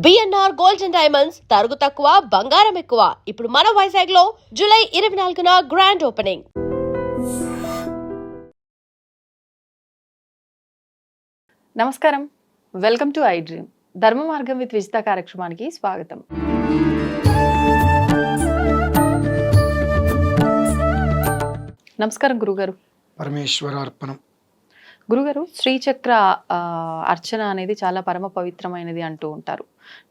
BNR gold and diamonds తరుగు తక్కువ బంగారం ఎక్కువ. ఇప్పుడు మన వైజాగ్ లో జూలై 24న గ్రాండ్ ఓపెనింగ్. నమస్కారం, వెల్కమ్ టు ఐ డ్రీమ్. ధర్మ మార్గం విత్ విజిత కార్యక్రమానికి స్వాగతం. నమస్కారం గురుగారు. పరమేశ్వరార్పణం. గురుగారు, శ్రీచక్ర అర్చన అనేది చాలా పరమ పవిత్రమైనది అంటూ ఉంటారు.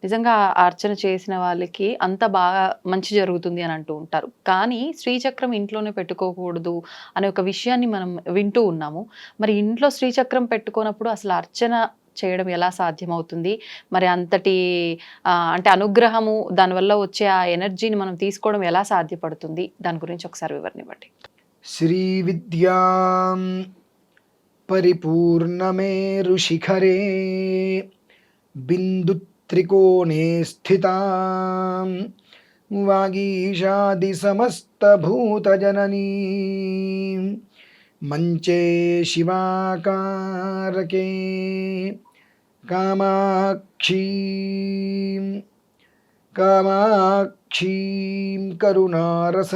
నిజంగా ఆ అర్చన చేసిన వాళ్ళకి అంత బాగా మంచి జరుగుతుంది అని అంటూ ఉంటారు. కానీ శ్రీచక్రం ఇంట్లోనే పెట్టుకోకూడదు అనే ఒక విషయాన్ని మనం వింటూ ఉన్నాము. మరి ఇంట్లో శ్రీచక్రం పెట్టుకున్నప్పుడు అసలు అర్చన చేయడం ఎలా సాధ్యమవుతుంది? మరి అంతటి అంటే అనుగ్రహము, దానివల్ల వచ్చే ఆ ఎనర్జీని మనం తీసుకోవడం ఎలా సాధ్యపడుతుంది? దాని గురించి ఒకసారి వివరణ ఇవ్వండి. శ్రీ విద్యాం పరిపూర్ణమేరుశిఖరే బిందుత్రికోణే స్థితాం వాగీషాది సమస్తభూతజననీ మంచే శివాకారకే కామాక్షీం కరుణారసార్ణవమయీం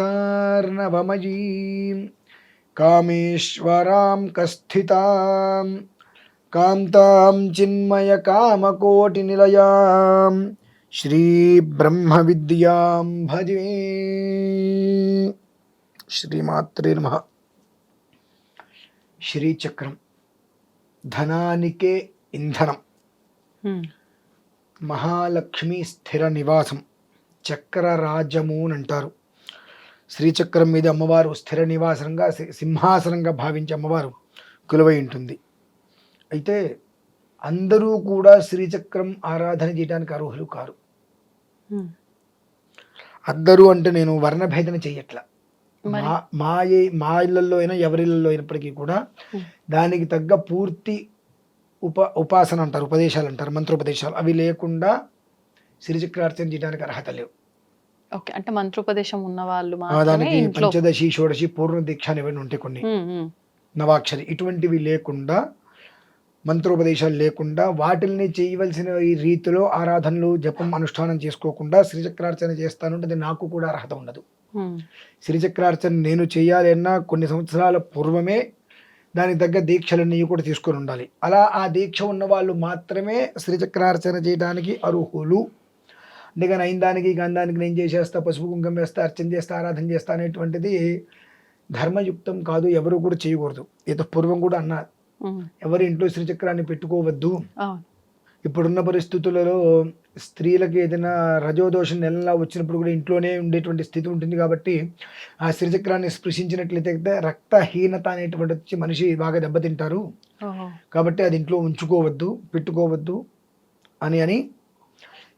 కామేశ్వరాం కస్థితాం కాంతాం చిన్మయ కామకోటి నిలయాం శ్రీ బ్రహ్మ విద్యాం భజే. శ్రీమాత్రే నమః. శ్రీచక్రం ధనానికే ఇంధనం, మహాలక్ష్మి స్థిర నివాసం, చక్రరాజము అని అంటారు. శ్రీచక్రం మీద అమ్మవారు స్థిర నివాసంగా, సింహాసనంగా భావించి అమ్మవారు కొలువై ఉంటుంది. అయితే అందరూ కూడా శ్రీచక్రం ఆరాధన చేయడానికి అర్హులు కారు. అందరూ అంటే నేను వర్ణభేదన చెయ్యట్లా. మా ఇళ్లలో అయినా ఎవరిళ్లలో అయినప్పటికీ కూడా దానికి తగ్గ పూర్తి ఉపాసన అంటారు, ఉపదేశాలు అంటారు, మంత్రోపదేశాలు, అవి లేకుండా శ్రీచక్రార్చన చేయడానికి అర్హత లేవు. ఓకే, అంటే మంత్రోపదేశం ఉన్న వాళ్ళు దానికి పంచదశి, షోడశి, పూర్ణ దీక్ష అనేవి ఉంటాయి, కొన్ని నవాక్షరి, ఇటువంటివి లేకుండా, మంత్రోపదేశాలు లేకుండా, వాటిల్ని చేయవలసిన ఈ రీతిలో ఆరాధనలు, జపం, అనుష్ఠానం చేసుకోకుండా శ్రీచక్రార్చన చేస్తాను అంటే నాకు కూడా అర్హత ఉండదు. శ్రీచక్రార్చన నేను చేయాలి అన్నా కొన్ని సంవత్సరాల పూర్వమే దానికి తగ్గ దీక్షలన్నీ కూడా తీసుకొని ఉండాలి. అలా ఆ దీక్ష ఉన్న వాళ్ళు మాత్రమే శ్రీచక్రార్చన చేయడానికి అర్హులు. అందుకని అయిన గంధానికి నేను చేసేస్తా, పసుపు కుంకం వేస్తా, అర్చన చేస్తా, ఆరాధన చేస్తా అనేటువంటిది ధర్మయుక్తం కాదు. ఎవరు కూడా చేయకూడదు. ఏదో పూర్వం కూడా అన్నారు, ఎవరి ఇంట్లో శ్రీచక్రాన్ని పెట్టుకోవద్దు. ఇప్పుడున్న పరిస్థితులలో స్త్రీలకు ఏదైనా రజోదోషం నెలలా వచ్చినప్పుడు కూడా ఇంట్లోనే ఉండేటువంటి స్థితి ఉంటుంది. కాబట్టి ఆ శ్రీచక్రాన్ని స్పృశించినట్లయితే రక్తహీనత అనేటువంటి వచ్చి మనిషి బాగా దెబ్బతింటారు. కాబట్టి అది ఇంట్లో ఉంచుకోవద్దు, పెట్టుకోవద్దు అని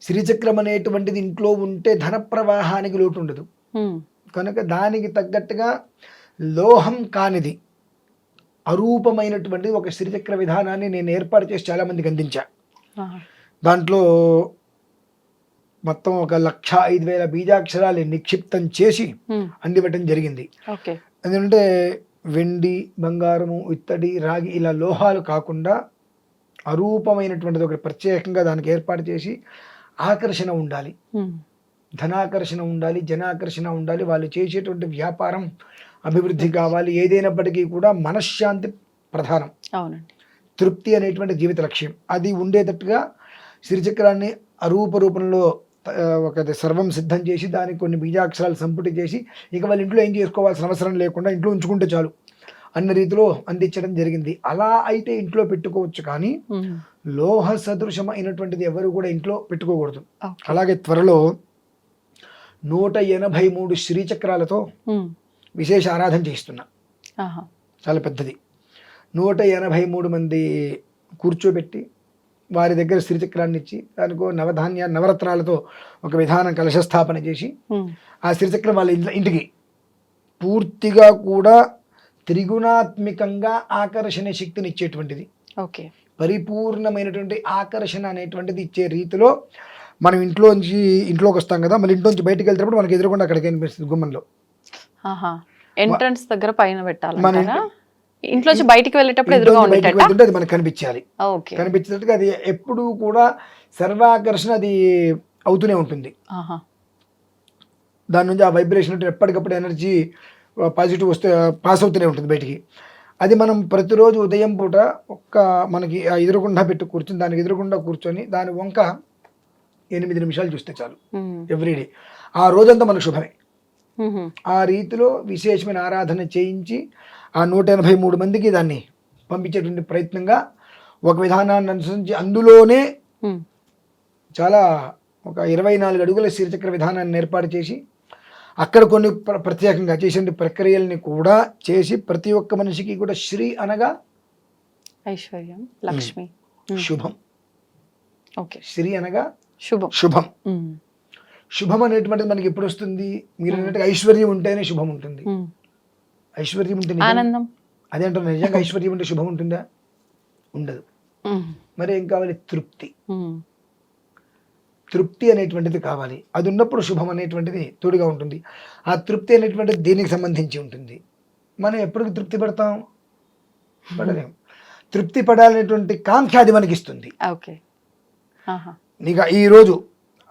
శ్రీచక్రం అనేటువంటిది ఇంట్లో ఉంటే ధన ప్రవాహానికి లోటు ఉండదు. కనుక దానికి తగ్గట్టుగా లోహం కానిది, అరూపమైనటువంటి ఒక శ్రీచక్ర విధానాన్ని నేను ఏర్పాటు చేసి చాలా మందికి అందించా. దాంట్లో మొత్తం 1,05,000 బీజాక్షరాలు నిక్షిప్తం చేసి అందివ్వటం జరిగింది. ఎందుకంటే వెండి, బంగారము, ఇత్తడి, రాగి ఇలా లోహాలు కాకుండా అరూపమైనటువంటిది ఒకటి ప్రత్యేకంగా దానికి ఏర్పాటు చేసి ఆకర్షణ ఉండాలి, ధనాకర్షణ ఉండాలి, జనాకర్షణ ఉండాలి, వాళ్ళు చేసేటువంటి వ్యాపారం అభివృద్ధి కావాలి. ఏదైనప్పటికీ కూడా మనశ్శాంతి ప్రధానం, తృప్తి అనేటువంటి జీవిత లక్ష్యం, అది ఉండేటట్టుగా శ్రీచక్రాన్ని అరూప రూపంలో ఒక సర్వం సిద్ధం చేసి దానికి కొన్ని బీజాక్షరాలు సంపుటి చేసి ఇక వాళ్ళ ఇంట్లో ఏం చేసుకోవాల్సిన అవసరం లేకుండా ఇంట్లో ఉంచుకుంటే చాలు అన్న రీతిలో అందించడం జరిగింది. అలా అయితే ఇంట్లో పెట్టుకోవచ్చు, కానీ లోహ సదృశమైనటువంటిది ఎవరు కూడా ఇంట్లో పెట్టుకోకూడదు. అలాగే త్వరలో 183 శ్రీచక్రాలతో విశేష ఆరాధన చేస్తున్నా. చాలా పెద్దది. 183 మంది కూర్చోబెట్టి వారి దగ్గర శ్రీచక్రాన్ని ఇచ్చి దానికో నవరత్నాలతో ఒక విధానం కలశస్థాపన చేసి ఆ శ్రీచక్రం వాళ్ళ ఇంటికి పూర్తిగా కూడా త్రిగుణాత్మికంగా ఆకర్షణ శక్తిని ఇచ్చేటువంటిది, పరిపూర్ణమైనటువంటి ఆకర్షణ అనేటువంటిది ఇచ్చే రీతిలో మనం ఇంట్లోకి వస్తాం కదా, మళ్ళీ ఇంట్లోంచి బయటకు వెళ్తున్నప్పుడు మనకి ఎదురుకుండా అక్కడికి కనిపిస్తుంది గుమ్మంలో. ఎంట్రన్స్ దగ్గర పైన పెట్టాలి, ఇంట్లోంచి బయటికి వెళ్ళేటప్పుడు ఎదురుగా ఉండేటట్టు అది మనకు కనిపించాలి. కనిపించేటట్టుగా అది ఎప్పుడు కూడా సర్వాకర్షణ అది అవుతూనే ఉంటుంది. ఆహా. దాని నుంచి ఆ వైబ్రేషన్ అంటే ఎప్పటికప్పుడు ఎనర్జీ పాజిటివ్ వస్తే పాస్ అవుతూనే ఉంటుంది బయటికి. అది మనం ప్రతిరోజు ఉదయం పూట మనకి ఎదురుగుండా పెట్టి కూర్చొని దానికి ఎదురుగుండా కూర్చొని దాని వంక 8 నిమిషాలు చూస్తే చాలు ఎవ్రీడే. ఆ రోజంతా మనకు శుభమే. ఆ రీతిలో విశేషమైన ఆరాధన చేయించి ఆ 183 మందికి దాన్ని పంపించేటువంటి ప్రయత్నంగా ఒక విధానాన్ని అనుసరించి అందులోనే చాలా ఒక 24 అడుగుల శ్రీచక్ర విధానాన్ని ఏర్పాటు చేసి అక్కడ కొన్ని ప్రత్యేకంగా చేసే ప్రక్రియల్ని కూడా చేసి ప్రతి ఒక్క మనిషికి కూడా శ్రీ అనగా ఐశ్వర్యం, లక్ష్మి, శుభం. ఓకే, శ్రీ అనగా శుభం. శుభం. శుభం అనేటువంటిది మనకి ఎప్పుడు వస్తుంది? మీరు అన్నట్టుగా ఐశ్వర్యం ఉంటేనే శుభం ఉంటుంది. ఐశ్వర్యం ఉంటే ఆనందం. అదే అంటారు, నిజంగా ఐశ్వర్యం ఉంటే శుభం ఉంటుందా? ఉండదు. మరి ఏం కావాలి? తృప్తి. తృప్తి అనేటువంటిది కావాలి. అది ఉన్నప్పుడు శుభం అనేటువంటిది తోడుగా ఉంటుంది. ఆ తృప్తి అనేటువంటిది దేనికి సంబంధించి ఉంటుంది? మనం ఎప్పటికి తృప్తి పడతాం? పడలేం. తృప్తి పడాలనేటువంటి కాంక్ష అది మనకి ఇస్తుంది. ఓకే. నీకు ఈరోజు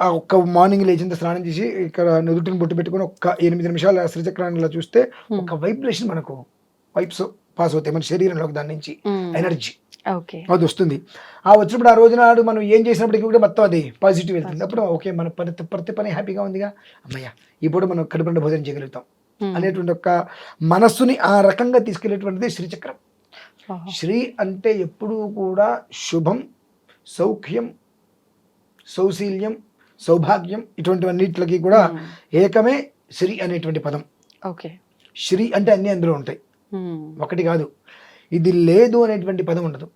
ఒక్క మార్నింగ్ లేచింత స్నానం చేసి ఇక్కడ నుదుటిని బొట్టు పెట్టుకుని 8 నిమిషాల శ్రీచక్రాన్ని ఇలా చూస్తే ఒక వైబ్రేషన్ మనకు వైబ్స్ పాస్ అవుతాయి మన శరీరంలోకి. దాని నుంచి ఎనర్జీ అది వస్తుంది. ఆ వచ్చినప్పుడు ఆ రోజు నాడు మనం ఏం చేసినప్పటికీ కూడా మొత్తం అది పాజిటివ్ వెళ్తుంది. అప్పుడు ఓకే, మన ప్రతి పని హ్యాపీగా ఉందిగా, అమ్మయ్య ఈ పూట మనం కడుపుండ భోజనం చేయగలుగుతాం అనేటువంటి ఒక మనస్సుని ఆ రకంగా తీసుకెళ్లేటువంటిది శ్రీచక్రం. శ్రీ అంటే ఎప్పుడూ కూడా శుభం, సౌఖ్యం, సౌశీల్యం, సౌభాగ్యం ఇటువంటివన్నిటికి కూడా ఏకమే శ్రీ అనేటువంటి పదం. ఓకే. శ్రీ అంటే అన్ని అందులో ఉంటాయి, ఒకటి కాదు. ఇది లేదు అనేటువంటి పదం ఉండదు,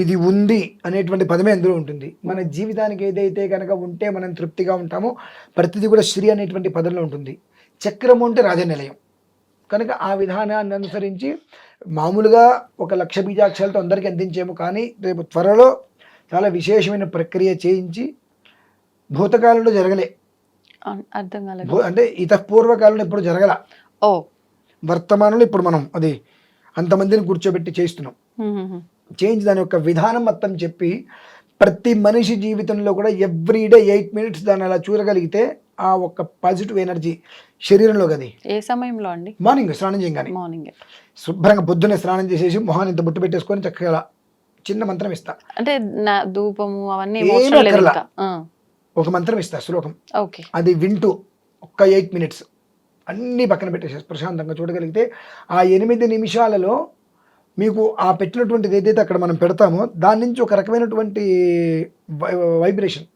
ఇది ఉంది అనేటువంటి పదమే అందులో ఉంటుంది. మన జీవితానికి ఏదైతే కనుక ఉంటే మనం తృప్తిగా ఉంటామో ప్రతిదీ కూడా శ్రీ అనేటువంటి పదంలో ఉంటుంది. చక్రము అంటే రాజనిలయం కనుక ఆ విధానాన్ని అనుసరించి మామూలుగా 1,00,000 బీజాక్షరాలతో అందరికీ అందించేమో, కానీ రేపు త్వరలో చాలా విశేషమైన ప్రక్రియ చేయించి భూతకాలంలో జరగలే, అర్థం కాలేదు అంటే పూర్వకాలంలో ఇప్పుడు జరగల, వర్తమానంలో ఇప్పుడు మనం అది అంతమందిని కూర్చోబెట్టి చేస్తున్నాం. చేంజ్ దాని యొక్క విధానం మొత్తం చెప్పి ప్రతి మనిషి జీవితంలో కూడా ఎవ్రీడే 8 minutes దాన్ని అలా చూడగలిగితే ఆ ఒక్క పాజిటివ్ ఎనర్జీ శరీరంలో గది. ఏ సమయంలో అండి? మార్నింగ్ స్నానం చేయగానే, మార్నింగ్ శుభ్రంగా పొద్దున్నే స్నానం చేసేసి మొహాన్ని ఇంత బొట్టు పెట్టేసుకొని చక్కగా చిన్న మంత్రం ఇస్తా. అంటే ధూపము అవన్నీ ఒక మంత్రం ఇస్తా, శ్లోకం. అది వింటూ ఒక్క 8 minutes అన్నీ పక్కన పెట్టేసి ప్రశాంతంగా చూడగలిగితే ఆ 8 నిమిషాలలో మీకు ఆ పెట్టినటువంటిది ఏదైతే అక్కడ మనం పెడతామో దాని నుంచి ఒక రకమైనటువంటి వైబ్రేషన్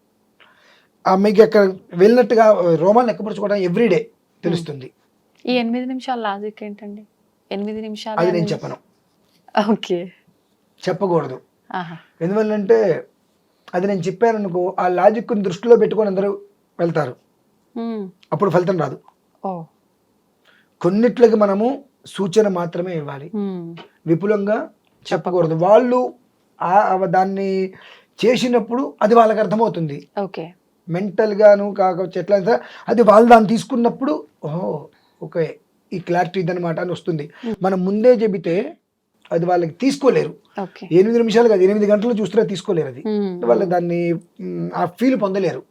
మీకు అక్కడ వెళ్ళినట్టుగా రోమాన్ని ఎక్కపరుచుకోవడం ఎవ్రీడే తెలుస్తుంది. ఈ 8 నిమిషాల లాజిక్ ఏంటండి? 8 నిమిషాలు అది నేను చెప్పను. ఓకే, చెప్పకూడదు. ఎందువల్లంటే అది నేను చెప్పాను అనుకో, ఆ లాజిక్ని దృష్టిలో పెట్టుకొని అందరూ వెళ్తారు, అప్పుడు ఫలితం రాదు. కొన్నిట్లకి మనము సూచన మాత్రమే ఇవ్వాలి, విపులంగా చెప్పకూడదు. వాళ్ళు దాన్ని చేసినప్పుడు అది వాళ్ళకి అర్థమవుతుంది. ఓకే, మెంటల్గాను కాకపోతే ఎట్లా అది వాళ్ళు దాన్ని తీసుకున్నప్పుడు ఓహో ఓకే ఈ క్లారిటీ ఇదనమాట అని వస్తుంది. మనం ముందే చెబితే అది వాళ్ళకి తీసుకోలేరు. 8 నిమిషాలు కాదు, 8 గంటలు చూస్తే తీసుకోలేరు. అది వాళ్ళు దాన్ని ఆ ఫీల్ పొందలేరు.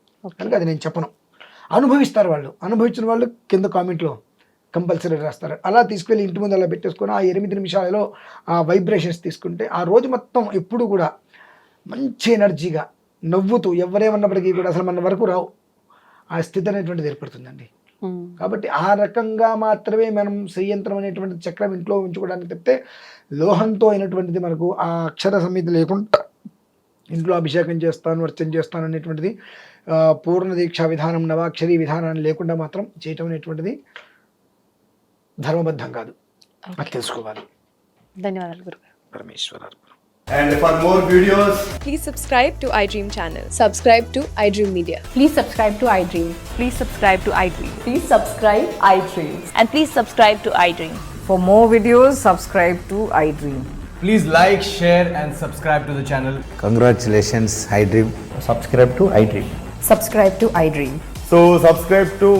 కనుక అది నేను చెప్పను. అనుభవిస్తారు వాళ్ళు. అనుభవించిన వాళ్ళు కింద కామెంట్లో కంపల్సరీ రాస్తారు. అలా తీసుకెళ్ళి ఇంటి ముందు అలా పెట్టేసుకొని ఆ 8 నిమిషాలలో ఆ వైబ్రేషన్స్ తీసుకుంటే ఆ రోజు మొత్తం ఎప్పుడు కూడా మంచి ఎనర్జీగా నవ్వుతూ ఎవరేమన్నప్పటికీ కూడా అసలు మన వరకు రావు, ఆ స్థితి అనేటువంటిది ఏర్పడుతుందండి. కాబట్టి ఆ రకంగా మాత్రమే మనం శ్రీయంత్రం అనేటువంటి చక్రం ఇంట్లో ఉంచుకోవడానికి తప్పితే లోహంతో అయినటువంటిది మనకు ఆ అక్షర సమితి లేకుండా ఇంట్లో అభిషేకం చేస్తాను అర్చన చేస్తాను అనేటువంటిది పూర్ణ దీక్షా విధానం నవాక్షరి విధానాన్ని లేకుండా మాత్రం చేయటం అనేటువంటిది ధర్మబద్ధం కాదు. అది తెలుసుకోవాలి. ధన్యవాదాలు గురుగారు. పరమేశ్వర. And for more videos, please subscribe to iDream channel. Subscribe to iDream Media. Please subscribe to iDream. Please subscribe to iDream. Please subscribe iDream. And please subscribe to iDream. For more videos, subscribe to iDream. please like, share and subscribe to the channel. Congratulations, iDream. Subscribe to iDream. Subscribe to iDream. So subscribe to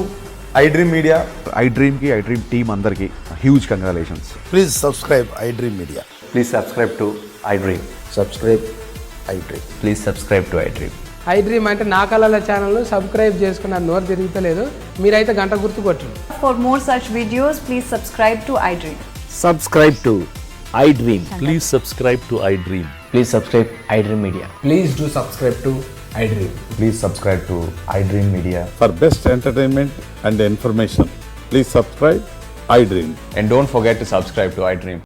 iDream Media. iDream ki iDream team andarki huge congratulations. Please subscribe iDream Media. Please subscribe to iDream. Subscribe iDream. Please subscribe to iDream. I dream అంటే నా కళల channel subscribe చేసుకున్న నోరు తిరుగుతలేదు, మీరైతే గంట గుర్తు కొట్టండి. For more such videos, please subscribe to iDream. Subscribe to iDream. Please subscribe to iDream. Please subscribe iDream Media. Please do subscribe to iDream. Please subscribe to iDream Media. For best entertainment and information, please subscribe iDream. And don't forget to subscribe to iDream.